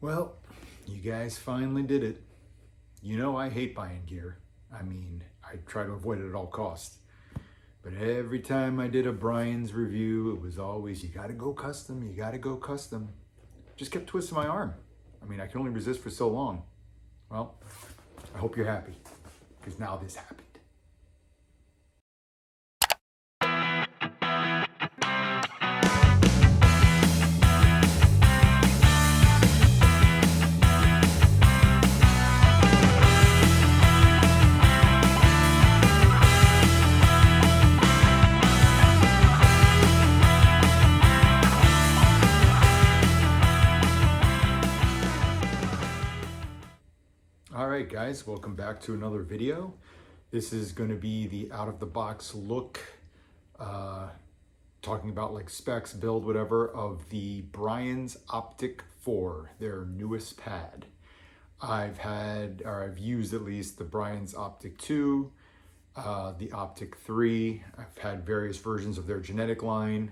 Well, you guys finally did it. You know I hate buying gear. I mean, I try to avoid it at all costs. But every time I did a Brian's review, it was always, you gotta go custom, you gotta go custom. Just kept twisting my arm. I mean, I can only resist for so long. Well, I hope you're happy, because now this happened. All right, guys, welcome back to another video. This is going to be the out-of-the-box look, talking about like specs, build, whatever, of the Brian's Optik 4, their newest pad. I've used at least the Brian's Optik 2, the Optik 3. I've had various versions of their genetic line,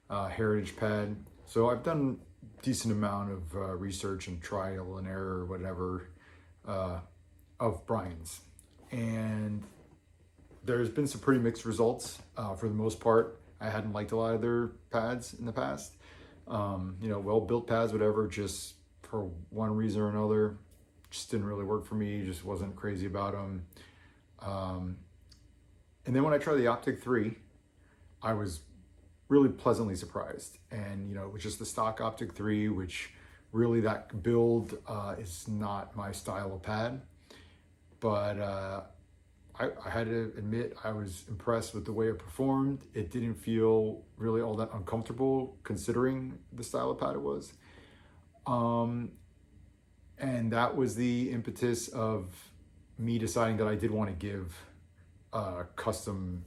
heritage pad. So I've done a decent amount of research and trial and error, whatever, of Brian's, and there's been some pretty mixed results. For the most part, I hadn't liked a lot of their pads in the past. Well-built pads, whatever, just for one reason or another, just didn't really work for me, just wasn't crazy about them. And then when I tried the Optik 3, I was really pleasantly surprised. And, it was just the stock Optik 3, which really that build is not my style of pad, but I had to admit I was impressed with the way it performed. It didn't feel really all that uncomfortable considering the style of pad it was. And that was the impetus of me deciding that I did want to give a custom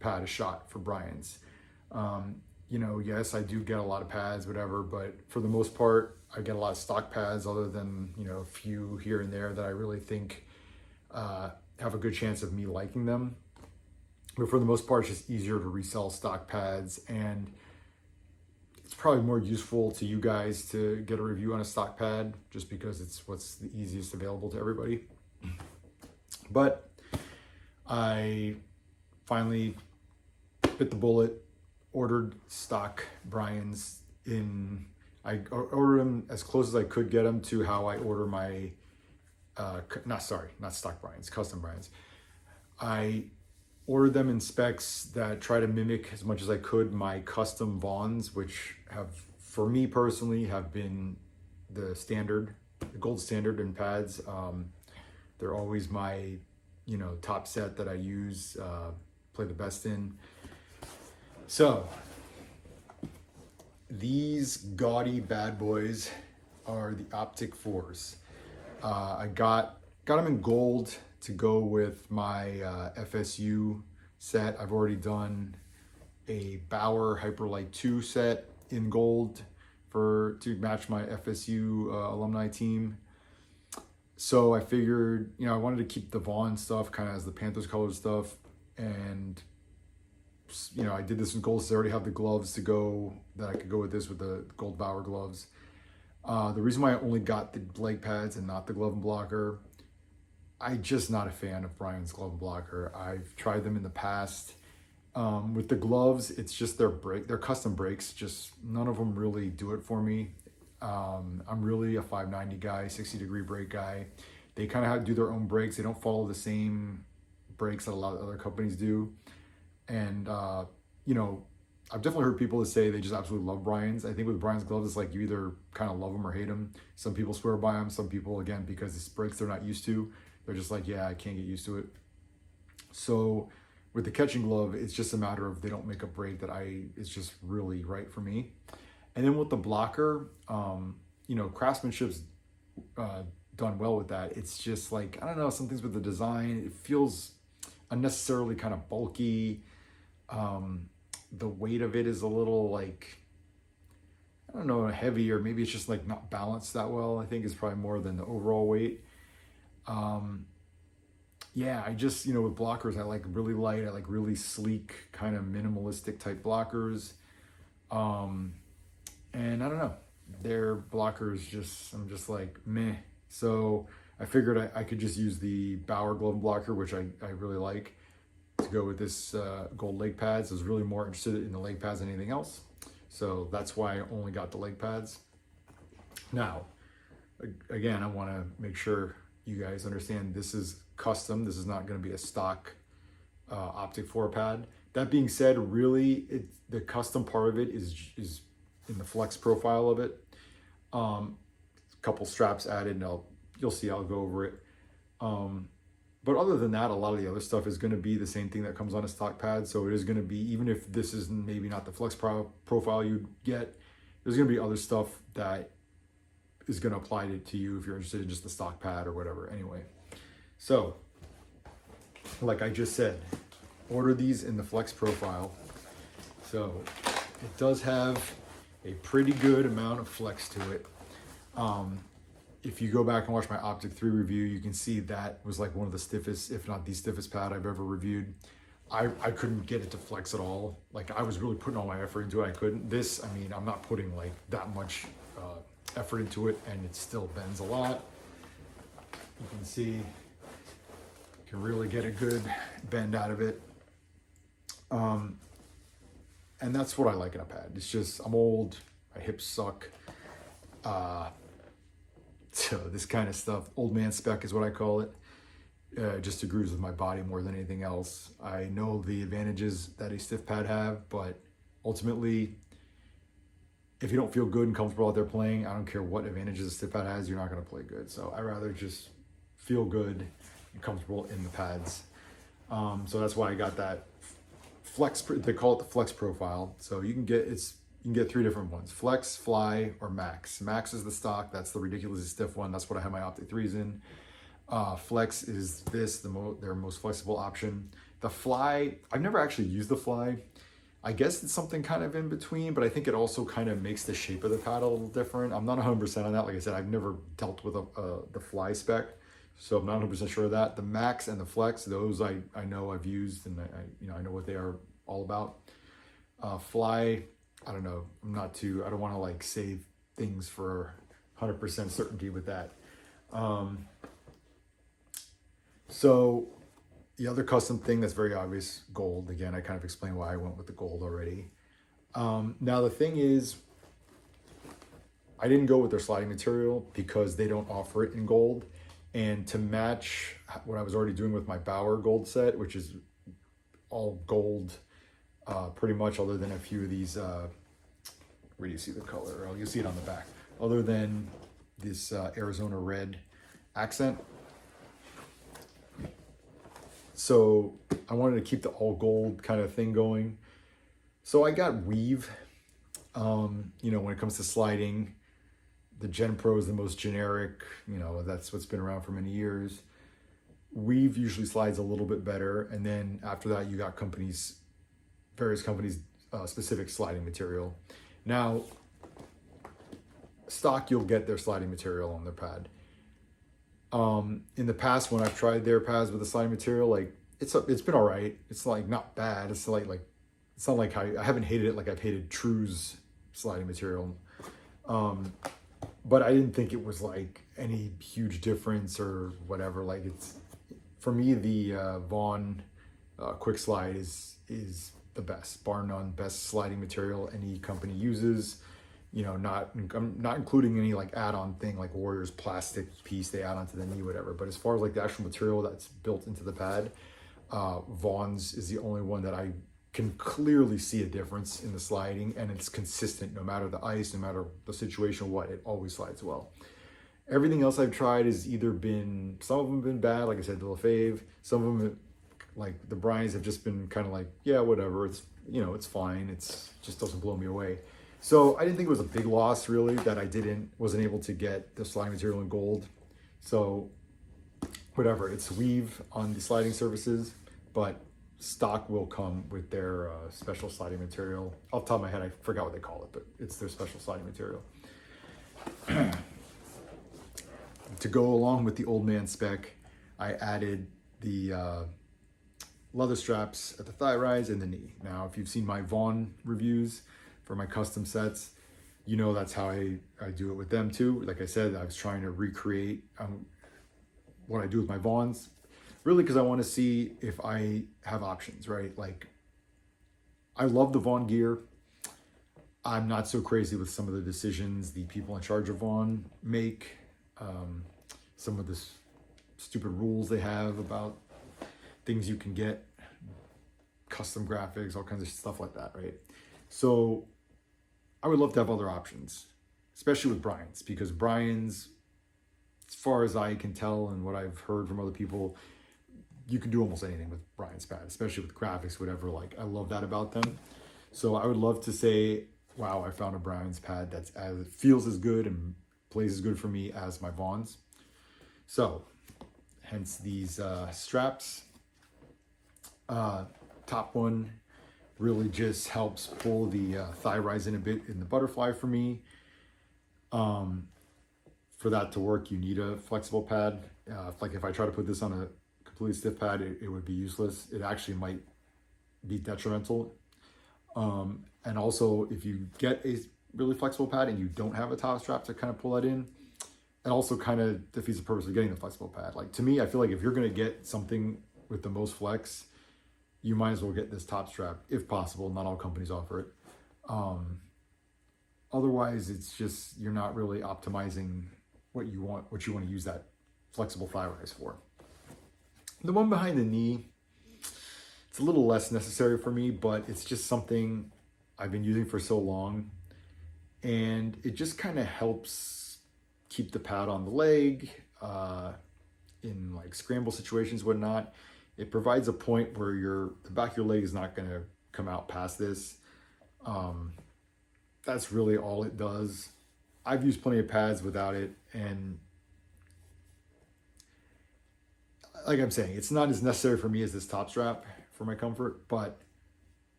pad a shot for Brian's. Yes, I do get a lot of pads, whatever, but for the most part, I get a lot of stock pads other than, a few here and there that I really think have a good chance of me liking them. But for the most part, it's just easier to resell stock pads, and it's probably more useful to you guys to get a review on a stock pad just because it's what's the easiest available to everybody. But I finally bit the bullet, ordered stock Brian's I ordered them as close as I could get them to how I order my, not stock Brian's, custom Brian's. I ordered them in specs that try to mimic as much as I could my custom Vons, which have, for me personally, have been the gold standard in pads. They're always my, top set that I use, play the best in. So these gaudy bad boys are the Optik 4s. I got them in gold to go with my FSU set. I've already done a Bauer Hyperlight 2 set in gold to match my FSU alumni team. So I figured, I wanted to keep the Vaughn stuff kind of as the Panthers colored stuff, and I did this in gold, so I already have the gloves to go, that I could go with this with the gold Bauer gloves. The reason why I only got the leg pads and not the glove and blocker, I'm just not a fan of Brian's glove and blocker. I've tried them in the past. With the gloves, it's just their custom brakes, just none of them really do it for me. I'm really a 590 guy, 60-degree brake guy. They kind of do their own brakes. They don't follow the same brakes that a lot of other companies do. And, I've definitely heard people that say they just absolutely love Brian's. I think with Brian's gloves, it's like you either kind of love them or hate them. Some people swear by them. Some people, again, because it's brakes they're not used to, they're just like, yeah, I can't get used to it. So with the catching glove, it's just a matter of they don't make a brake that is just really right for me. And then with the blocker, craftsmanship's done well with that. It's just like, I don't know, some things with the design, it feels unnecessarily kind of bulky. The weight of it is a little like, I don't know, heavy, or maybe it's just like not balanced that well, I think is probably more than the overall weight. I just, with blockers, I like really light, I like really sleek, kind of minimalistic type blockers. And I don't know, their blockers I'm just like meh. So I figured I could just use the Bauer glove blocker, which I really like, to go with this gold leg pads. I was really more interested in the leg pads than anything else. So that's why I only got the leg pads. Now, again, I want to make sure you guys understand this is custom. This is not going to be a stock Optik 4 pad. That being said, really, the custom part of it is in the flex profile of it. A couple straps added, and you'll see I'll go over it. But other than that, a lot of the other stuff is going to be the same thing that comes on a stock pad. So it is going to be, even if this is maybe not the flex profile you get, there's going to be other stuff that is going to apply to you if you're interested in just the stock pad or whatever. Anyway, so like I just said, order these in the flex profile. So it does have a pretty good amount of flex to it. If you go back and watch my Optik 3 review, you can see that was like one of the stiffest, if not the stiffest pad I've ever reviewed. I couldn't get it to flex at all. Like, I was really putting all my effort into it. I couldn't. This, I mean, I'm not putting like that much effort into it, and it still bends a lot. You can see, you can really get a good bend out of it. And that's what I like in a pad. It's just, I'm old, my hips suck. So this kind of stuff, old man spec is what I call it. Just agrees with my body more than anything else. I know the advantages that a stiff pad have, but ultimately, if you don't feel good and comfortable out there playing, I don't care what advantages a stiff pad has, you're not going to play good. So I rather just feel good and comfortable in the pads. So that's why I got that flex. They call it the flex profile. So you can get three different ones: flex, fly, or max. Max is the stock. That's the ridiculously stiff one. That's what I have my Optik 3s in. Flex is their most flexible option. The fly, I've never actually used the fly. I guess it's something kind of in between, but I think it also kind of makes the shape of the pad a little different. I'm not 100% on that. Like I said, I've never dealt with the fly spec, so I'm not 100% sure of that. The max and the flex, those I know I've used, and I know what they are all about. Fly, I don't know. I don't want to like say things for 100% certainty with that. So the other custom thing that's very obvious, gold. Again, I kind of explained why I went with the gold already. Now the thing is, I didn't go with their sliding material because they don't offer it in gold. And to match what I was already doing with my Bauer gold set, which is all gold, pretty much, other than a few of these, where do you see the color? Oh, you see it on the back. Other than this Arizona red accent. So I wanted to keep the all gold kind of thing going. So I got weave. When it comes to sliding, the Gen Pro is the most generic. That's what's been around for many years. Weave usually slides a little bit better, and then after that, you got various companies specific sliding material. Now, stock, you'll get their sliding material on their pad. In the past, when I've tried their pads with the sliding material, like it's been all right. It's like not bad. It's like it's not like I haven't hated it like I've hated True's sliding material. But I didn't think it was like any huge difference or whatever. Like, it's, for me, the Vaughn Quick Slide is the best, bar none, best sliding material any company uses. I'm not including any like add-on thing like Warrior's plastic piece they add onto the knee, whatever. But as far as like the actual material that's built into the pad, Vaughn's is the only one that I can clearly see a difference in the sliding, and it's consistent no matter the ice, no matter the situation, it always slides well. Everything else I've tried has either been, some of them have been bad, like I said, the Lefebvre. Some of them, like the Bryans, have just been kind of like, yeah, whatever. It's, it's fine. It's just doesn't blow me away. So I didn't think it was a big loss, really, that I wasn't able to get the sliding material in gold. So whatever, it's weave on the sliding surfaces, but stock will come with their special sliding material. Off the top of my head, I forgot what they call it, but it's their special sliding material. To go along with the old man spec, I added the leather straps at the thigh rise and the knee. Now, if you've seen my Vaughn reviews for my custom sets, you know, that's how I do it with them too. Like I said, I was trying to recreate what I do with my Vaughns, really because I want to see if I have options, right? Like, I love the Vaughn gear. I'm not so crazy with some of the decisions the people in charge of Vaughn make. Some of the stupid rules they have about things you can get, custom graphics, all kinds of stuff like that, right? So I would love to have other options, especially with Brian's, because Brian's, as far as I can tell and what I've heard from other people, you can do almost anything with Brian's pad, especially with graphics, whatever. Like, I love that about them. So I would love to say, wow, I found a Brian's pad that's as feels as good and plays as good for me as my Vaughn's. So hence these straps. Top one really just helps pull the thigh rise in a bit in the butterfly for me. For that to work, you need a flexible pad. Like, if I try to put this on a completely stiff pad, it would be useless. It actually might be detrimental. And also, if you get a really flexible pad and you don't have a top strap to kind of pull that in, it also kind of defeats the purpose of getting the flexible pad. Like, to me, I feel like if you're going to get something with the most flex, you might as well get this top strap if possible. Not all companies offer it. Otherwise, it's just, you're not really optimizing what you want to use that flexible thigh rise for. The one behind the knee, it's a little less necessary for me, but it's just something I've been using for so long, and it just kind of helps keep the pad on the leg in like scramble situations, whatnot. It provides a point where the back of your leg is not going to come out past this. That's really all it does. I've used plenty of pads without it, and like I'm saying, it's not as necessary for me as this top strap for my comfort, but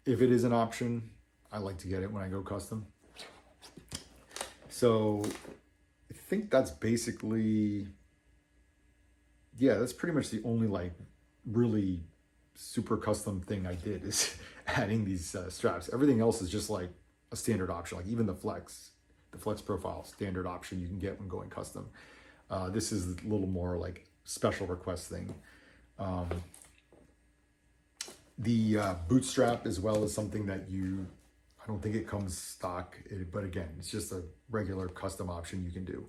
if it is an option, I like to get it when I go custom. So I think that's basically, yeah, that's pretty much the only like really super custom thing I did is adding these straps. Everything else is just like a standard option. Like, even the flex profile, standard option you can get when going custom. This is a little more like special request thing. The bootstrap as well is something that I don't think it comes stock, but again, it's just a regular custom option you can do.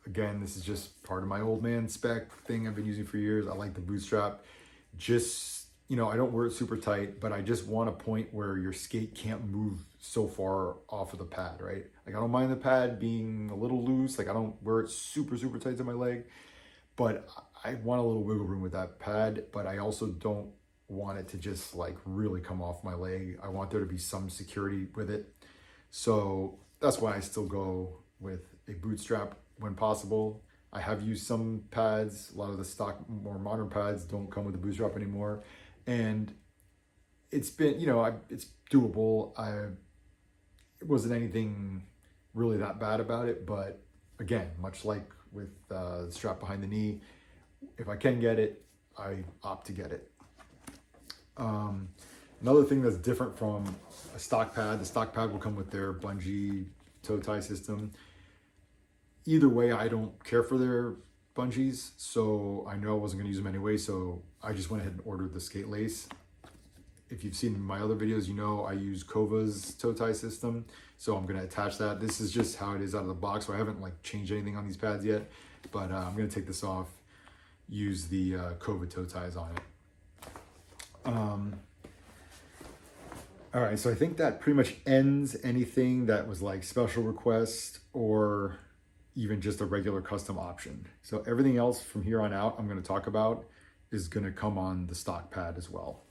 Again, this is just part of my old man spec thing I've been using for years. I like the bootstrap. Just, I don't wear it super tight, but I just want a point where your skate can't move so far off of the pad, right? Like, I don't mind the pad being a little loose. Like, I don't wear it super, super tight to my leg, but I want a little wiggle room with that pad, but I also don't want it to just like really come off my leg. I want there to be some security with it. So that's why I still go with a bootstrap when possible. I have used some pads. A lot of the stock, more modern pads don't come with a bootstrap anymore. And it's been, it's doable. It wasn't anything really that bad about it. But again, much like with the strap behind the knee, if I can get it, I opt to get it. Another thing that's different from a stock pad, the stock pad will come with their bungee toe tie system. Either way, I don't care for their bungees, so I know I wasn't going to use them anyway, so I just went ahead and ordered the skate lace. If you've seen my other videos, I use Kova's toe tie system, so I'm going to attach that. This is just how it is out of the box, so I haven't like changed anything on these pads yet, but I'm going to take this off, use the Kova toe ties on it. All right, so I think that pretty much ends anything that was like special request or even just a regular custom option. So everything else from here on out I'm going to talk about is going to come on the stock pad as well.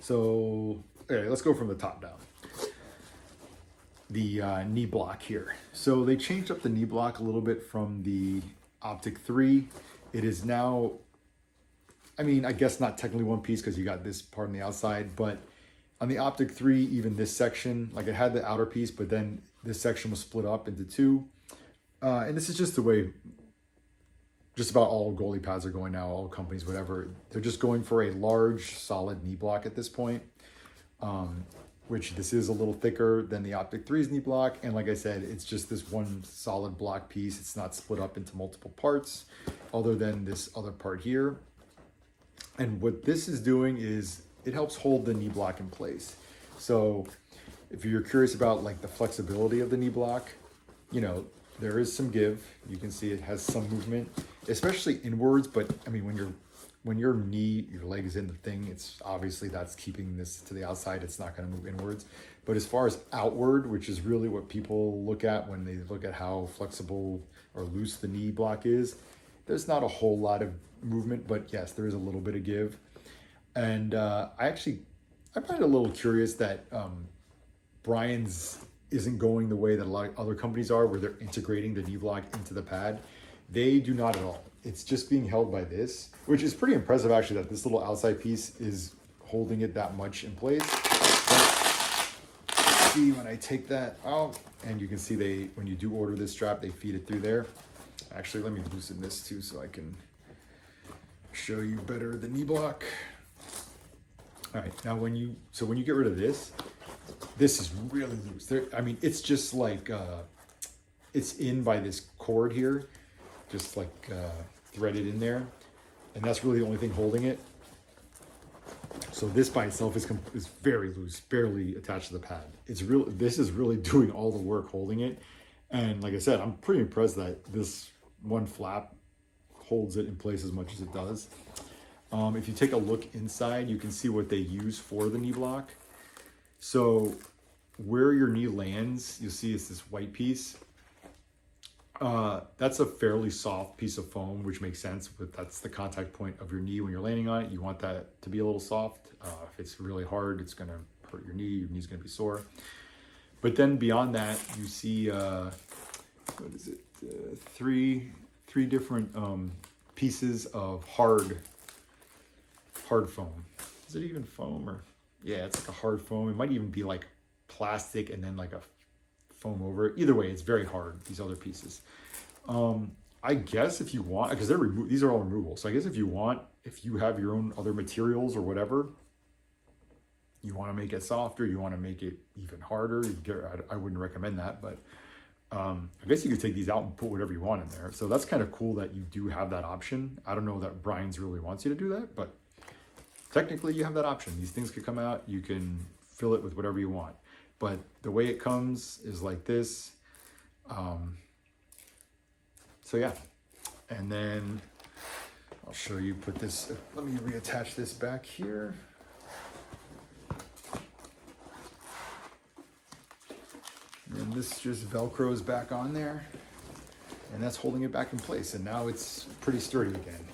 So okay, let's go from the top down. The knee block here. So they changed up the knee block a little bit from the Optik 3. It is now, I guess not technically one piece because you got this part on the outside, but on the Optik 3, even this section, like it had the outer piece, but then this section was split up into two. And this is just the way just about all goalie pads are going now, all companies, whatever. They're just going for a large, solid knee block at this point. which this is a little thicker than the Optik 3's knee block. And like I said, it's just this one solid block piece. It's not split up into multiple parts other than this other part here. And what this is doing is it helps hold the knee block in place. So if you're curious about like the flexibility of the knee block, you know, there is some give. You can see it has some movement, especially inwards. But I mean, when your knee, your leg is in the thing, it's obviously that's keeping this to the outside. It's not going to move inwards. But as far as outward, which is really what people look at when they look at how flexible or loose the knee block is, there's not a whole lot of movement, but yes, there is a little bit of give. And I find it a little curious that Brian's isn't going the way that a lot of other companies are, where they're integrating the knee block into the pad. They do not at all. It's just being held by this, which is pretty impressive actually, that this little outside piece is holding it that much in place. But see, when I take that out, and you can see when you do order this strap, they feed it through there. Actually, let me loosen this too so I can show you better the knee block. All right, now when you get rid of this, this is really loose. I mean, it's just like, it's in by this cord here, just like threaded in there. And that's really the only thing holding it. So this by itself is very loose, barely attached to the pad. This is really doing all the work holding it. And like I said, I'm pretty impressed that this one flap holds it in place as much as it does. If you take a look inside, you can see what they use for the knee block. So where your knee lands, you'll see it's this white piece. That's a fairly soft piece of foam, which makes sense, but that's the contact point of your knee when you're landing on it. You want that to be a little soft. If it's really hard, it's gonna hurt your knee's gonna be sore. But then beyond that, you see, what is it? Three different pieces of hard foam. Is it even foam or? Yeah, it's like a hard foam. It might even be like plastic and then like a foam over it. Either way, it's very hard, these other pieces. I guess if you want, because these are all removable. So I guess if you have your own other materials or whatever, you want to make it softer, you want to make it even harder, I wouldn't recommend that, but I guess you could take these out and put whatever you want in there. So that's kind of cool that you do have that option. I don't know that Brian's really wants you to do that, but technically you have that option. These things could come out, you can fill it with whatever you want. But the way it comes is like this. So yeah, and then I'll show you, let me reattach this back here. And this just Velcros back on there, and that's holding it back in place. And now it's pretty sturdy again.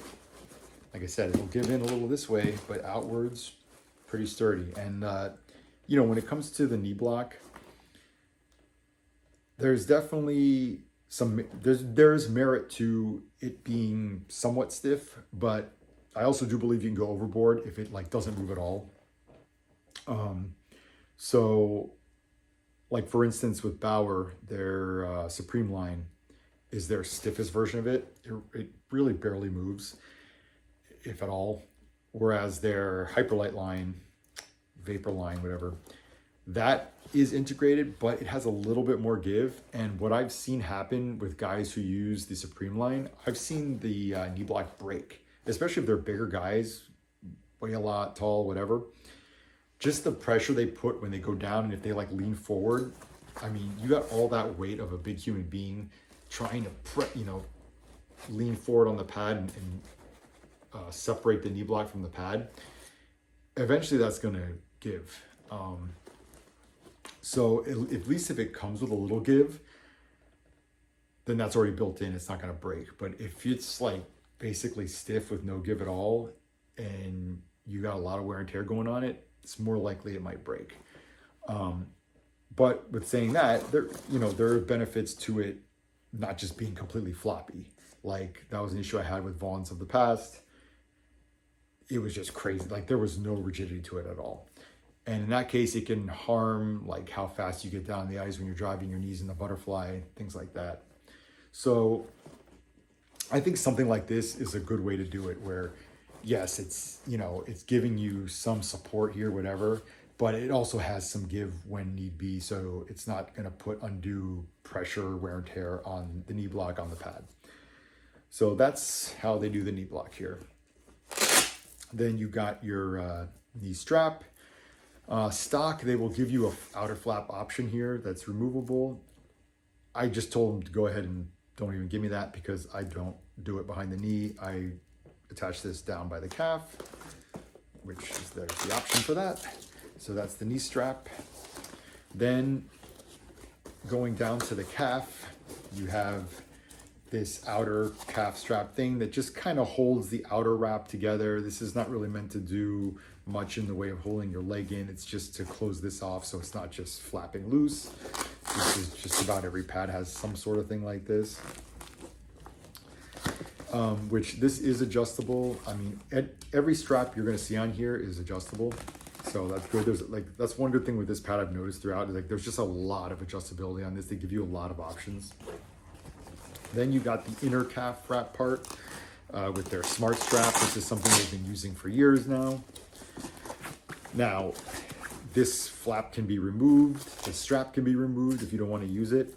Like I said, it'll give in a little this way, but outwards, pretty sturdy. And you know, when it comes to the knee block, there's definitely there's merit to it being somewhat stiff, but I also do believe you can go overboard if it like doesn't move at all. So like for instance with Bauer, their Supreme line is their stiffest version of it. It really barely moves, if at all. Whereas their Hyperlight line, Vapor line, whatever, that is integrated, but it has a little bit more give. And what I've seen happen with guys who use the Supreme line, I've seen the knee block break, especially if they're bigger guys, weigh a lot, tall, whatever. Just the pressure they put when they go down, and if they like lean forward, I mean, you got all that weight of a big human being trying to lean forward on the pad and separate the knee block from the pad. Eventually that's going to give. So at least if it comes with a little give, then that's already built in. It's not going to break. But if it's like basically stiff with no give at all, and you got a lot of wear and tear going on it, it's more likely it might break. But with saying that, there are benefits to it not just being completely floppy. Like that was an issue I had with Vaughn's of the past. It was just crazy. Like there was no rigidity to it at all. And in that case, it can harm like how fast you get down the ice when you're driving your knees in the butterfly, things like that. So I think something like this is a good way to do it, where yes, it's giving you some support here, whatever, but it also has some give when need be, so it's not going to put undue pressure, wear and tear on the knee block on the pad. So that's how they do the knee block here. Then you got your knee strap. Stock, they will give you a outer flap option here that's removable. I just told them to go ahead and don't even give me that because I don't do it behind the knee. I attach this down by the calf, which is there's the option for that. So that's the knee strap. Then going down to the calf, you have this outer calf strap thing that just kind of holds the outer wrap together. This is not really meant to do much in the way of holding your leg in. It's just to close this off so it's not just flapping loose. This is just about every pad has some sort of thing like this. Which this is adjustable. I mean, every strap you're gonna see on here is adjustable. So that's good. There's that's one good thing with this pad I've noticed throughout is there's just a lot of adjustability on this. They give you a lot of options. Then you got the inner calf wrap part with their smart strap. This is something they've been using for years now. Now, this flap can be removed. The strap can be removed if you don't want to use it.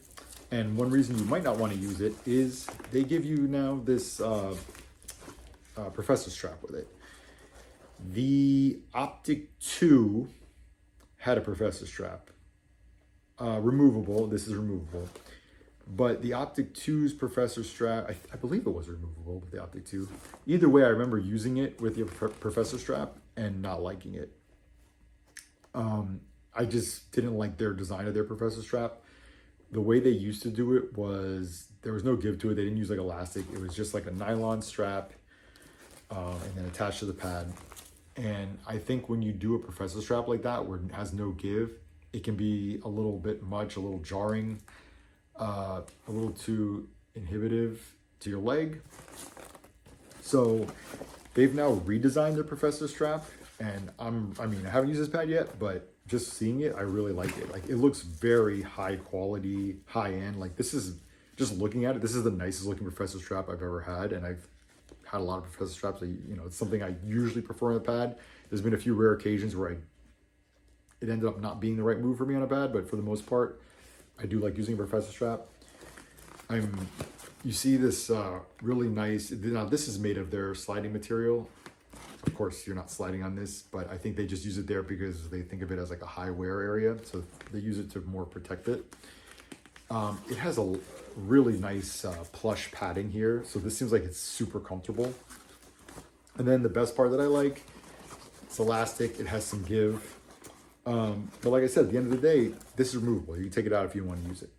And one reason you might not want to use it is they give you now this professor strap with it. The Optik 2 had a professor strap. Removable. This is removable. But the Optik 2's professor strap, I believe it was removable with the Optik 2. Either way, I remember using it with the professor strap and not liking it. I just didn't like their design of their professor strap. The way they used to do it was, there was no give to it. They didn't use like elastic. It was just like a nylon strap and then attached to the pad. And I think when you do a professor strap like that, where it has no give, it can be a little bit much, a little jarring, a little too inhibitive to your leg. So they've now redesigned their professor strap, and I haven't used this pad yet, but just seeing it, I really like it. Like, it looks very high quality, high end. Like, this is, just looking at it, this is the nicest looking professor strap I've ever had, and I've had a lot of professor straps. So, you know, it's something I usually prefer on a pad. There's been a few rare occasions where it ended up not being the right move for me on a pad, but for the most part, I do like using a professor strap. You see this really nice, now this is made of their sliding material. Of course, you're not sliding on this, but I think they just use it there because they think of it as like a high wear area. So they use it to more protect it. It has a really nice plush padding here. So this seems like it's super comfortable. And then the best part that I like, it's elastic, it has some give. But like I said, at the end of the day, this is removable. You can take it out if you want to use it.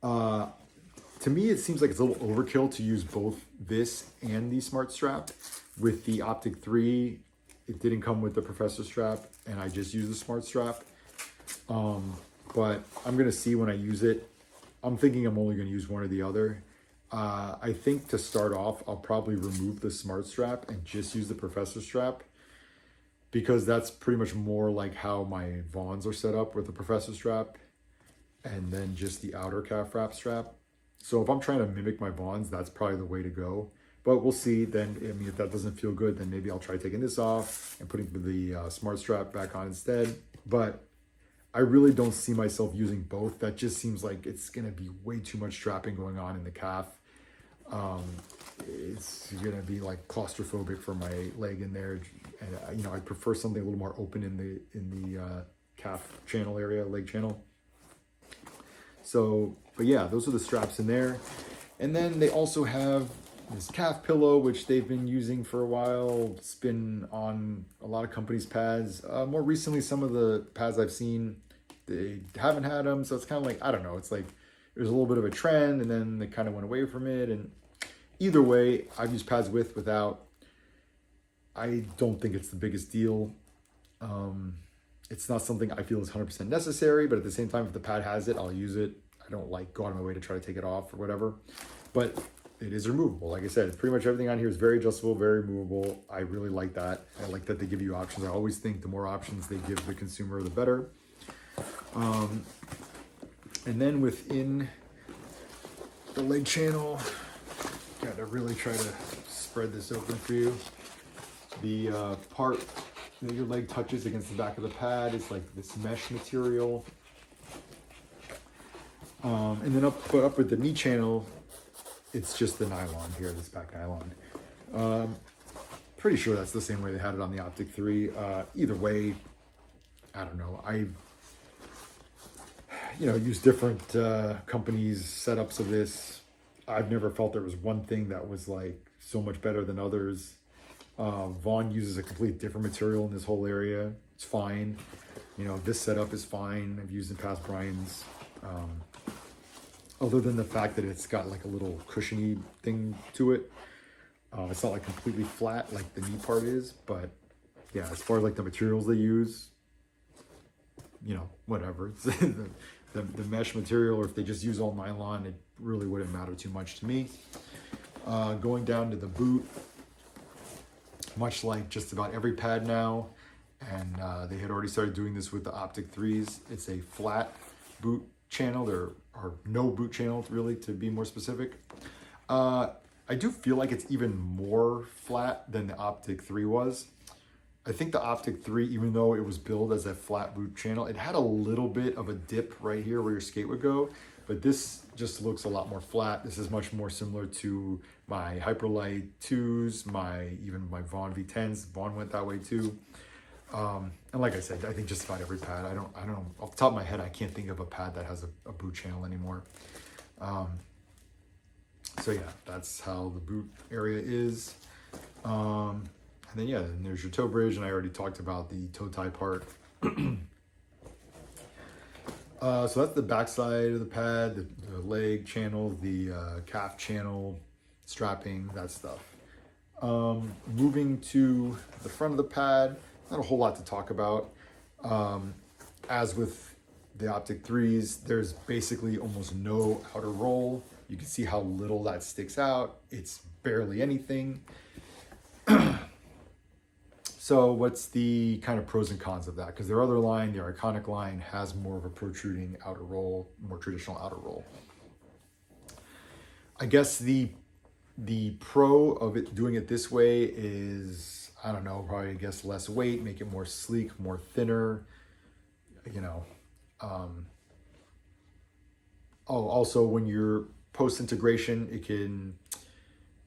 To me, it seems like it's a little overkill to use both this and the smart strap. With the Optik 3, it didn't come with the professor strap, and I just used the smart strap. But I'm going to see when I use it. I'm thinking I'm only going to use one or the other. I think to start off, I'll probably remove the smart strap and just use the professor strap, because that's pretty much more like how my Vons are set up with the professor strap and then just the outer calf wrap strap. So if I'm trying to mimic my Vons, that's probably the way to go. But we'll see then. I mean, if that doesn't feel good, then maybe I'll try taking this off and putting the smart strap back on instead. But I really don't see myself using both. That just seems like it's going to be way too much strapping going on in the calf. It's going to be like claustrophobic for my leg in there. And you know, I prefer something a little more open in the calf channel area, leg channel. So, but yeah, those are the straps in there. And then they also have this calf pillow, which they've been using for a while. It's been on a lot of companies' pads. More recently, some of the pads I've seen, they haven't had them. So it's kind of like, I don't know. It's like there's a little bit of a trend, and then they kind of went away from it. And either way, I've used pads with, without. I don't think it's the biggest deal. It's not something I feel is 100% necessary, but at the same time, if the pad has it, I'll use it. I don't like go out of my way to try to take it off or whatever. But it is removable. Like I said, pretty much everything on here is very adjustable, very removable. I really like that. I like that they give you options. I always think the more options they give the consumer, the better. And then within the leg channel, gotta really try to spread this open for you. The part that your leg touches against the back of the pad is like this mesh material. And then up with the knee channel, it's just the nylon here, this back nylon. Pretty sure that's the same way they had it on the Optik 3. Either way, I don't know. I use different companies' setups of this. I've never felt there was one thing that was like so much better than others. Vaughn uses a completely different material in this whole area. It's fine. This setup is fine. I've used in past Brian's. Other than the fact that it's got like a little cushiony thing to it. It's not like completely flat like the knee part is, but yeah, as far as like the materials they use, whatever. the mesh material, or if they just use all nylon, it really wouldn't matter too much to me. Going down to the boot, much like just about every pad now, and they had already started doing this with the Optik 3s. It's a flat boot channel. There are no boot channels, really, to be more specific. I do feel like it's even more flat than the Optik 3 was. I think the Optik 3, even though it was billed as a flat boot channel, it had a little bit of a dip right here where your skate would go, but this just looks a lot more flat. This is much more similar to my Hyperlight 2s, even my Vaughn V10s. Vaughn went that way too. And like I said, I think just about every pad. I don't know, off the top of my head, I can't think of a pad that has a boot channel anymore. So yeah, that's how the boot area is. And then then there's your toe bridge, and I already talked about the toe tie part. So that's the back side of the pad, the leg channel, the calf channel, strapping, that stuff. Moving to the front of the pad, not a whole lot to talk about. As with the Optik 3s, there's basically almost no outer roll. You can see how little that sticks out. It's barely anything. So what's the kind of pros and cons of that? Because their other line, their iconic line, has more of a protruding outer roll, more traditional outer roll. I guess the pro of it doing it this way is, I don't know, probably I guess less weight, make it more sleek, more thinner, also when you're post-integration,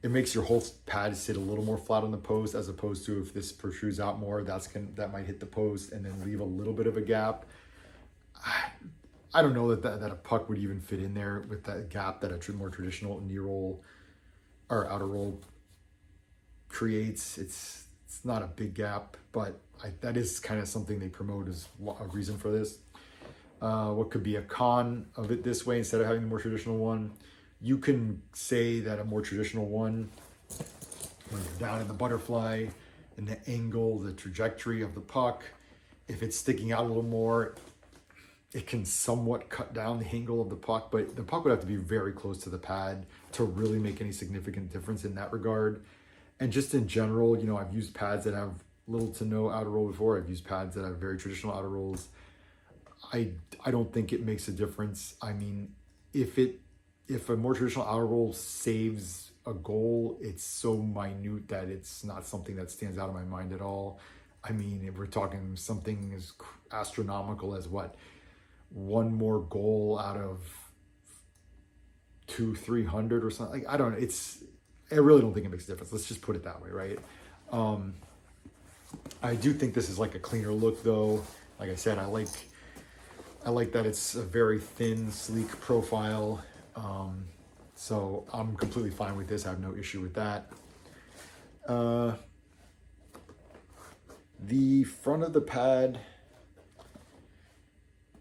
it makes your whole pad sit a little more flat on the post, as opposed to if this protrudes out more, that might hit the post and then leave a little bit of a gap. I don't know that a puck would even fit in there with that gap that a more traditional knee roll or outer roll creates. It's not a big gap, but that is kind of something they promote as a reason for this. What could be a con of it this way instead of having the more traditional one? You can say that a more traditional one, when you're down in the butterfly, and the angle, the trajectory of the puck, if it's sticking out a little more, it can somewhat cut down the angle of the puck, but the puck would have to be very close to the pad to really make any significant difference in that regard. And just in general, I've used pads that have little to no outer roll before. I've used pads that have very traditional outer rolls. I don't think it makes a difference. I mean, if a more traditional outer roll saves a goal, it's so minute that it's not something that stands out in my mind at all. I mean, if we're talking something as astronomical as one more goal out of 200-300 or something, like, I don't know. I really don't think it makes a difference. Let's just put it that way, right? I do think this is like a cleaner look, though. Like I said, I like that it's a very thin, sleek profile. So I'm completely fine with this. I have no issue with that. The front of the pad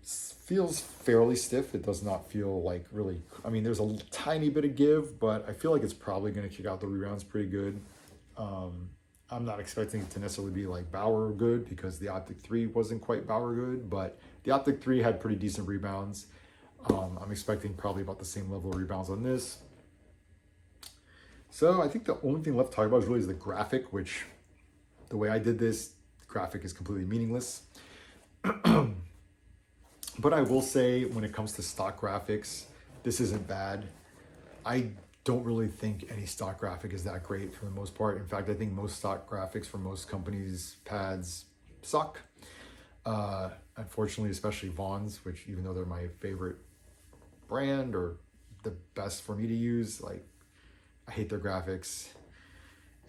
feels fairly stiff. It does not feel like really, I mean, there's a tiny bit of give, but I feel like it's probably going to kick out the rebounds pretty good. I'm not expecting it to necessarily be like Bauer good, because the Optik 3 wasn't quite Bauer good, but the Optik 3 had pretty decent rebounds. I'm expecting probably about the same level of rebounds on this. So I think the only thing left to talk about is the graphic, which the way I did this, the graphic is completely meaningless. But I will say, when it comes to stock graphics, this isn't bad. I don't really think any stock graphic is that great for the most part. In fact, I think most stock graphics for most companies' pads suck. Unfortunately, especially Vaughn's, which even though they're my favorite brand or the best for me to use, like I hate their graphics,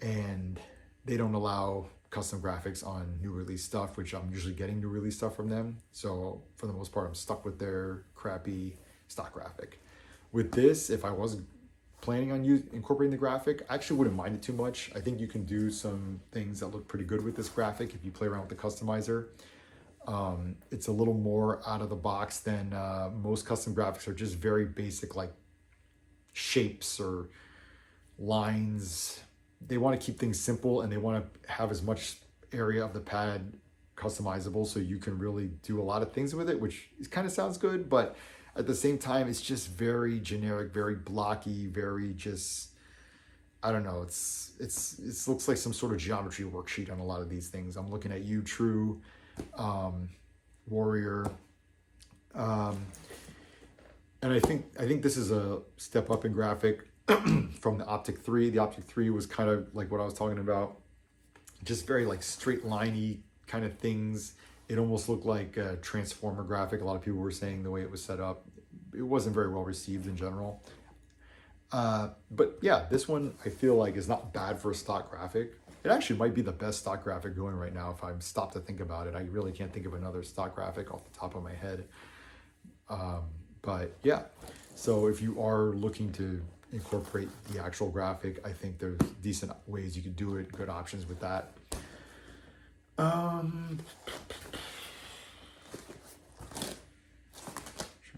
and they don't allow custom graphics on new release stuff, which I'm usually getting new release stuff from them. So for the most part, I'm stuck with their crappy stock graphic. With this, if I was planning on incorporating the graphic, I actually wouldn't mind it too much. I think you can do some things that look pretty good with this graphic if you play around with the customizer. It's a little more out of the box than most custom graphics are just very basic, like shapes or lines. They want to keep things simple, and they want to have as much area of the pad customizable so you can really do a lot of things with it, which kind of sounds good, but at the same time, it's just very generic, very blocky, very just, I don't know. It looks like some sort of geometry worksheet on a lot of these things. I'm looking at you, True, Warrior, and I think this is a step up in graphic from the Optik 3. The Optik 3 was kind of like what I was talking about, just very like straight liney kind of things. It almost looked like a Transformer graphic. A lot of people were saying the way it was set up. It wasn't very well received in general. But yeah, this one I feel like is not bad for a stock graphic. It actually might be the best stock graphic going right now if I stop to think about it. I really can't think of another stock graphic off the top of my head. But yeah, so if you are looking to incorporate the actual graphic, I think there's decent ways you could do it, good options with that. Trying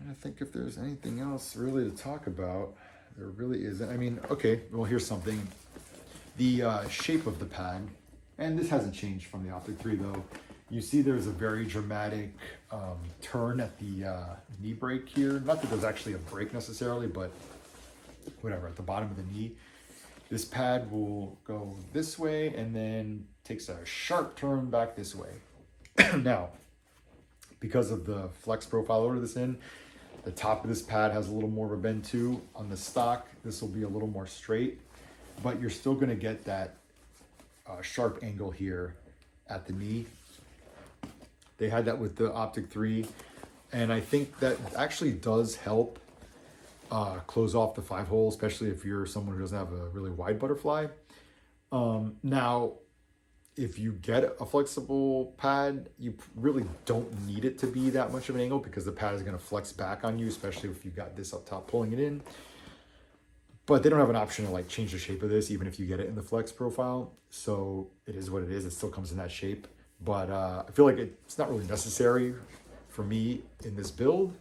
to think if there's anything else really to talk about. There really isn't. I mean, okay, well, here's something. The shape of the pad, and this hasn't changed from the Optik 3 though. You see there's a very dramatic turn at the knee break here. Not that there's actually a break necessarily, but whatever, at the bottom of the knee. This pad will go this way and then takes a sharp turn back this way. Now, because of the flex profile order this in, the top of this pad has a little more of a bend too. On the stock, this will be a little more straight, but you're still gonna get that sharp angle here at the knee. They had that with the Optik 3, and I think that actually does help close off the 5-hole, especially if you're someone who doesn't have a really wide butterfly. Now, if you get a flexible pad, you really don't need it to be that much of an angle because the pad is going to flex back on you, especially if you got this up top pulling it in. But they don't have an option to like change the shape of this, even if you get it in the flex profile. So it is what it is. It still comes in that shape. But I feel like it's not really necessary for me in this build,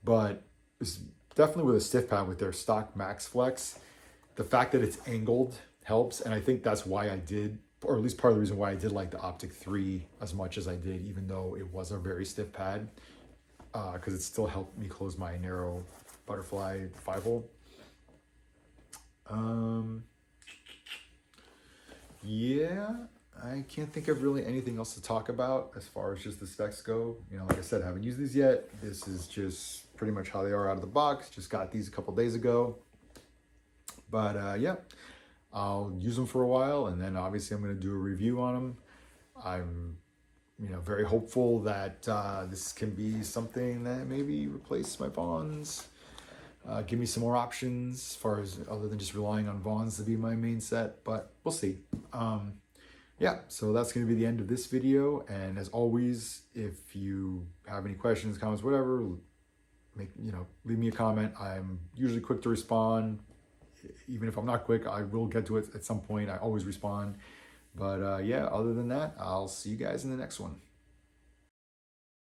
but it's definitely with a stiff pad with their stock max flex. The fact that it's angled helps, and I think that's why I did, or at least part of the reason why I did like the Optik 3 as much as I did, even though it was a very stiff pad, because it still helped me close my narrow butterfly 5-hole. Yeah, I can't think of really anything else to talk about as far as just the specs go. You know, like I said, I haven't used these yet. This is just pretty much how they are out of the box. Just got these a couple days ago. But yeah, I'll use them for a while, and then obviously I'm going to do a review on them. I'm, you know, very hopeful that this can be something that maybe replace my Vaughn's. Give me some more options as far as other than just relying on Vaughn's to be my main set, but we'll see. Yeah, so that's going to be the end of this video. And as always, if you have any questions, comments, whatever, leave me a comment. I'm usually quick to respond. Even if I'm not quick, I will get to it at some point. I always respond. But yeah, other than that, I'll see you guys in the next one.